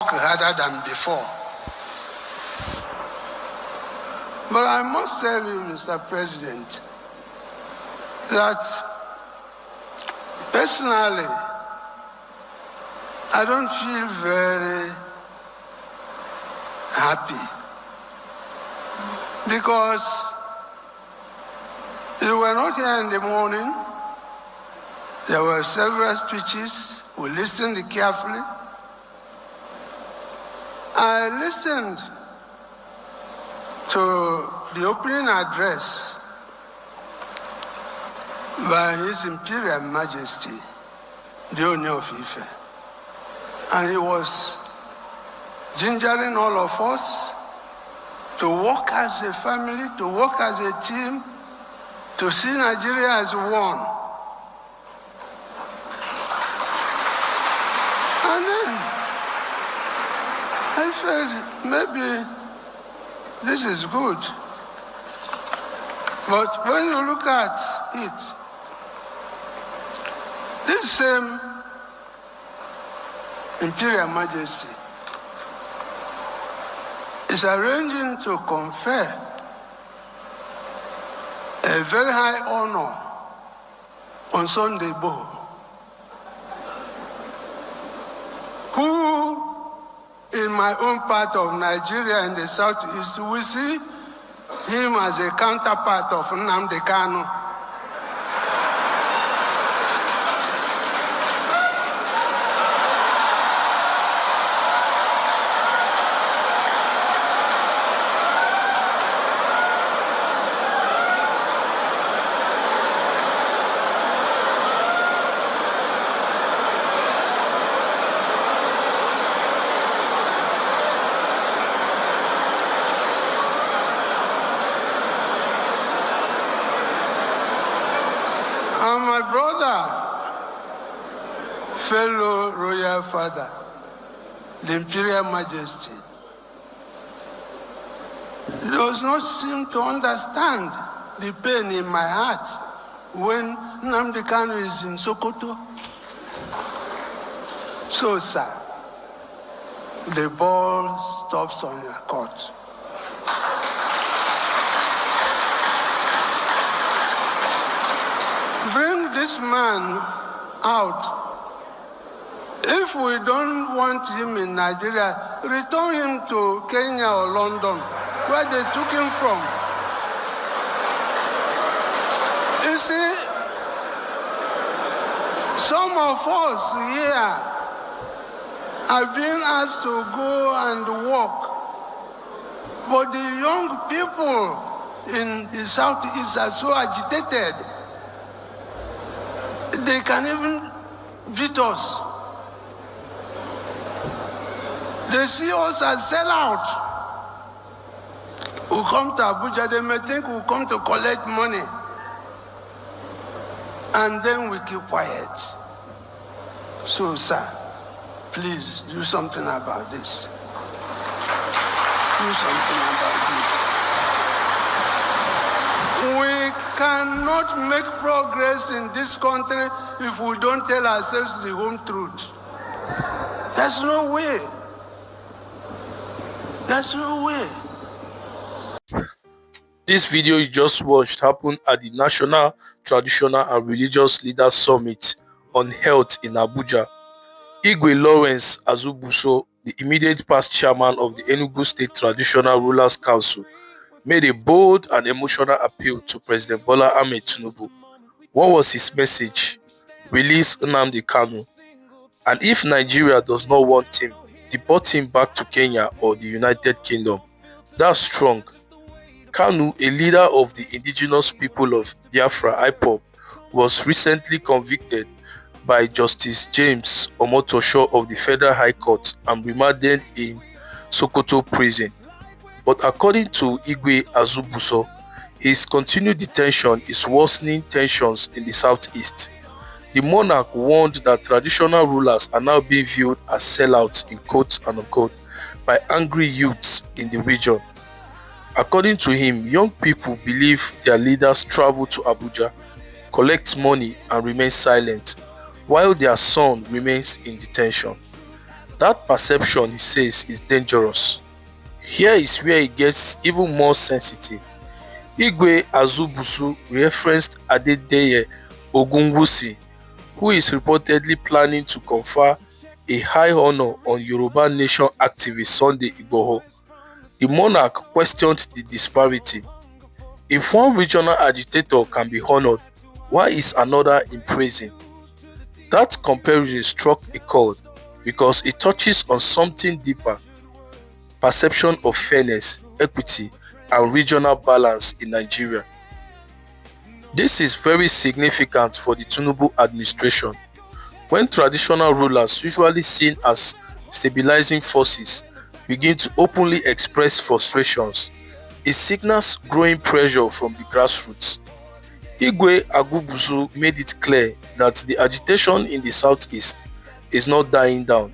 harder than before. But I must tell you, Mr. President, that personally, I don't feel very happy because you were not here in the morning. There were several speeches. We listened carefully. I listened to the opening address by His Imperial Majesty, the Oni of Ife. And he was gingering all of us to work as a family, to work as a team, to see Nigeria as one. And then I felt maybe this is good. But when you look at it, this same Imperial Majesty is arranging to confer a very high honor on Sunday Igboho, who in my own part of Nigeria in the southeast, we see him as a counterpart of Nnamdi Kanu. And my brother, fellow royal father, the Imperial Majesty, does not seem to understand the pain in my heart when Nnamdi Kanu is in Sokoto. So, sir, the ball stops on your court. Bring this man out. If we don't want him in Nigeria, return him to Kenya or London, where they took him from. You see, some of us here are being asked to go and work, but the young people in the southeast are so agitated. They can even beat us. They see us as sellouts. We come to Abuja, they may think we come to collect money. And then we keep quiet. So, sir, please do something about this. Do something about this. We cannot make progress in this country if we don't tell ourselves the home truth. There's no way. There's no way. This video you just watched happened at the National Traditional and Religious Leaders Summit on Health in Abuja. Igwe Lawrence Azubuso, the immediate past chairman of the Enugu State Traditional Rulers Council, made a bold and emotional appeal to President Bola Ahmed Tinubu. What was his message? Release Nnamdi Kanu. And if Nigeria does not want him, deport him back to Kenya or the United Kingdom. That's strong. Kanu, a leader of the indigenous people of Biafra IPOB, was recently convicted by Justice James Omotosho of the Federal High Court and remanded in Sokoto prison. But according to Igwe Azubuso, his continued detention is worsening tensions in the southeast. The monarch warned that traditional rulers are now being viewed as sellouts in quote and unquote by angry youths in the region. According to him, young people believe their leaders travel to Abuja, collect money and remain silent, while their son remains in detention. That perception, he says, is dangerous. Here is where it gets even more sensitive. Igwe Azubusu referenced Adedeye Ogunwusi, who is reportedly planning to confer a high honor on Yoruba Nation activist Sunday Igboho. The monarch questioned the disparity. If one regional agitator can be honored, why is another in prison? That comparison struck a chord because it touches on something deeper: perception of fairness, equity, and regional balance in Nigeria. This is very significant for the Tinubu administration. When traditional rulers, usually seen as stabilizing forces, begin to openly express frustrations, it signals growing pressure from the grassroots. Igwe Agubuzu made it clear that the agitation in the southeast is not dying down,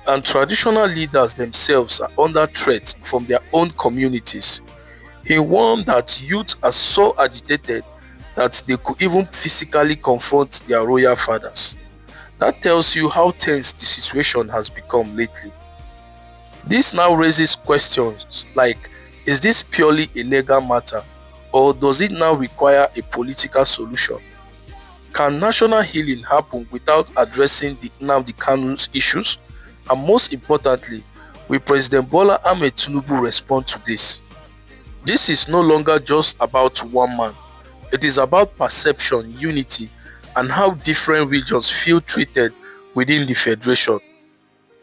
and traditional leaders themselves are under threat from their own communities. He warned that youth are so agitated that they could even physically confront their royal fathers. That tells you how tense the situation has become lately. This now raises questions like, is this purely a legal matter, or does it now require a political solution? Can national healing happen without addressing the Nnamdi Kanu's issues? And most importantly, will President Bola Ahmed Tinubu respond to this? This is no longer just about one man. It is about perception, unity, and how different regions feel treated within the federation.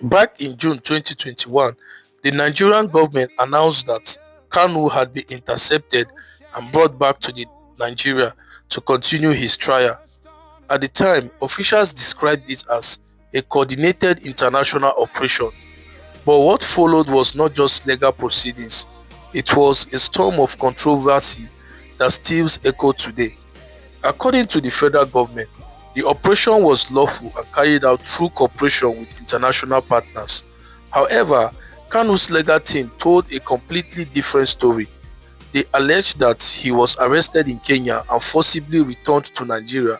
Back in June 2021, the Nigerian government announced that Kanu had been intercepted and brought back to the Nigeria to continue his trial. At the time, officials described it as a coordinated international operation. But what followed was not just legal proceedings, it was a storm of controversy that still echoes today. According to the federal government, the operation was lawful and carried out through cooperation with international partners. However, Kanu's legal team told a completely different story. They alleged that he was arrested in Kenya and forcibly returned to Nigeria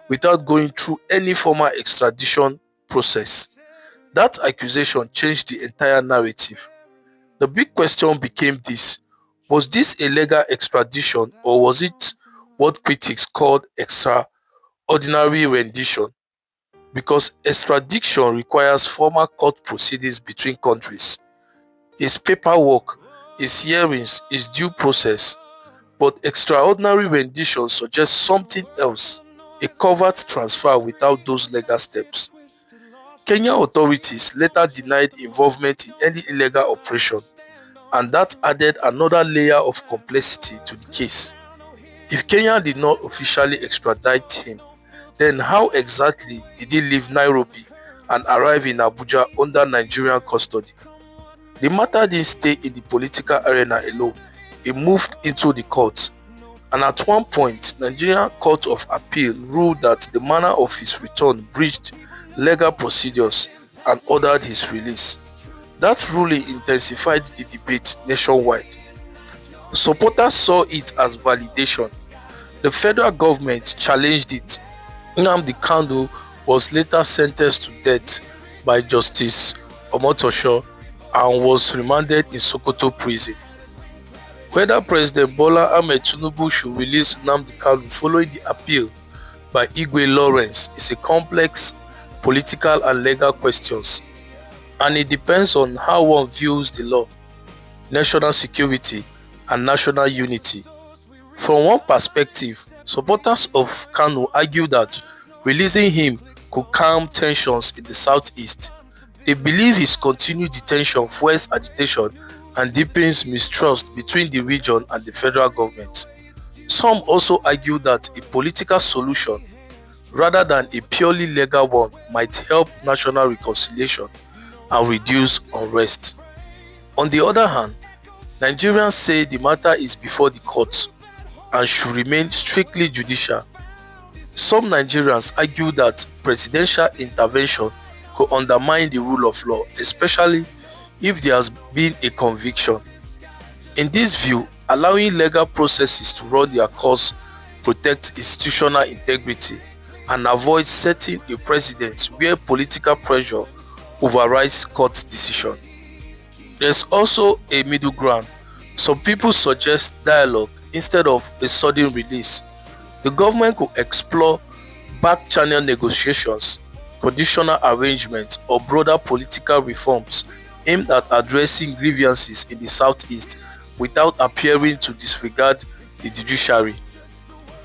without going through any formal extradition process. That accusation changed the entire narrative. The big question became this: was this a legal extradition, or was it what critics called extraordinary rendition? Because extradition requires formal court proceedings between countries. Its paperwork, its hearings, its due process. But extraordinary rendition suggests something else: a covert transfer without those legal steps. Kenyan authorities later denied involvement in any illegal operation, and that added another layer of complexity to the case. If Kenya did not officially extradite him, then how exactly did he leave Nairobi and arrive in Abuja under Nigerian custody? The matter didn't stay in the political arena alone, it moved into the courts. And at one point, Nigerian Court of Appeal ruled that the manner of his return breached legal procedures and ordered his release. That ruling intensified the debate nationwide. Supporters saw it as validation. The federal government challenged it. Nnamdi Kanu was later sentenced to death by Justice Omotosho and was remanded in Sokoto prison. Whether President Bola Ahmed Tinubu should release Nnamdi Kanu following the appeal by Igwe Lawrence is a complex political and legal question, and it depends on how one views the law, national security, and national unity. From one perspective, supporters of Kanu argue that releasing him could calm tensions in the southeast. They believe his continued detention fuels agitation and deepens mistrust between the region and the federal government. Some also argue that a political solution, rather than a purely legal one, might help national reconciliation and reduce unrest. On the other hand, Nigerians say the matter is before the courts and should remain strictly judicial. Some Nigerians argue that presidential intervention could undermine the rule of law, especially if there has been a conviction. In this view, allowing legal processes to run their course protects institutional integrity and avoids setting a precedent where political pressure overrides court decision. There's also a middle ground. Some people suggest dialogue instead of a sudden release. The government could explore back-channel negotiations, conditional arrangements, or broader political reforms aimed at addressing grievances in the southeast without appearing to disregard the judiciary.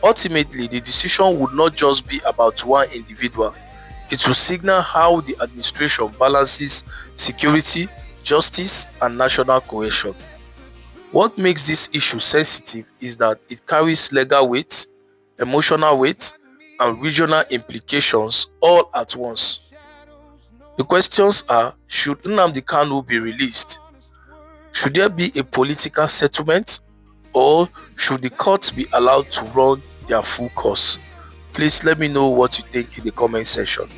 Ultimately, the decision would not just be about one individual, it will signal how the administration balances security, justice, and national cohesion. What makes this issue sensitive is that it carries legal weight, emotional weight, and regional implications all at once. The questions are: should Nnamdi Kanu be released? Should there be a political settlement? Or should the courts be allowed to run their full course? Please let me know what you think in the comment section.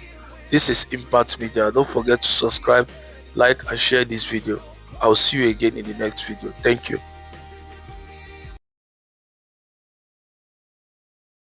This is Impact Media. Don't forget to subscribe, like, and share this video. I'll see you again in the next video. Thank you.